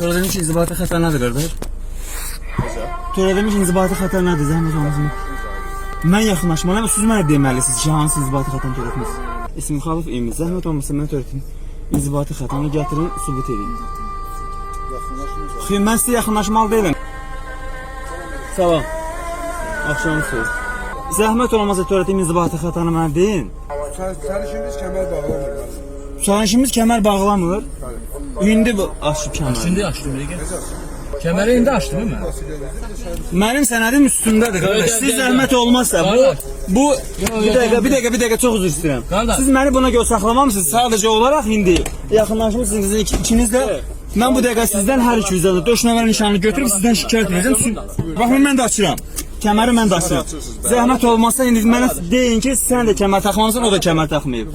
Sonra demiş inzibati xəta nədir qardaş? Sonra demiş inzibati xəta nədir? Zəhmət olmasın. Mən yaxınlaşmalıyam, siz mənə deməlisiniz ki, hansı inzibati xətanı törətmisiniz. İsmi Xalif Emin, zəhmət olmasın, mən törətim. İnzibati xətanı gətirin, sübut edin. Xeyr, mən sizə yaxınlaşmalı deyiləm. Salam. Axşamınız xeyir. Zəhmət olmasa törətim inzibati xətanı mənə deyin. Sərnişinimiz kəmər bağlamır. Sərnişinimiz kəmər bağlamır. İndi bu açıb kəmər. Şimdi açtım Ege. Kemeri indi açtım değil mi? Mənim sənədim üstündədir qardaş. Siz zəhmət olmazsa bu bir dəqiqə çox üzr istəyirəm. Qardaş. Siz məni buna görə saxlamamısınız sadəcə olaraq indi yaxınlaşmısınız ikiniz də. Mən bu dəqiqə sizdən hər ikizdən də 4 nömrə nişanını götürüb sizdən şikayət edəcəm. Baxın mən də açıram. Kəməri mən də açıram. Zəhmət olmazsa indi mənə deyin ki, sən də kəmər taxmamısan, o da kəmər taxmayıb.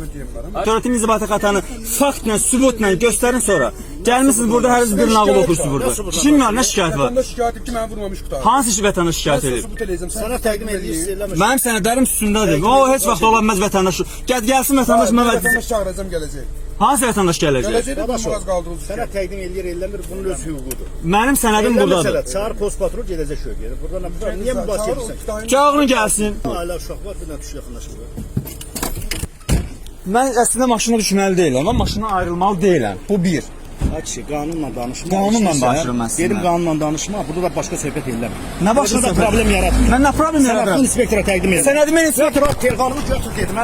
Törətim inzibati xətanı faktla, sübutla göstərin sonra. Gəlmisiniz burada hər bir nağıl oxursunuz burada. Kim var, nə şikayət var? Vətəndaş şikayət edib ki, mən vurmamış qutarım. Hansı vətəndaş şikayət edib? Sübut eləyəcəm. Sənə təqdim edirəm. Mənim sənədlərim üstündədir. O heç vaxt ola bilməz vətəndaş. Gəlsin vətəndaş mən Vətəndaş çağıracam gələcək. hansı vətəndaş gələcək? Gələcək də bu az qaldığınız Sənə təqdim edir, eləmir, bunun öz hüququdur. Mənim sənədim burdadır. Çağır post patrul gedəcək şöyə. Buradan niyə mübahisə edirsən? Çağırın gəlsin. Ailə uşaq var, bir dənə tuş yaxınlaşmır. Mən əslində maşına düşməli deyiləm, amma maşına ayrılmalı deyiləm. Bu bir. Ay kişi, qanunla danışma. Qanunla danışıram mən Dedim sizinlə. qanunla danışma, burada da başqa söhbət eləmə. Nə başqa Burada söhbət? problem yaratmır. Mən nə problem Sənə yaradıram? inspektora təqdim edirəm. Sənədimi inspektor... Telefonumu götür dedim.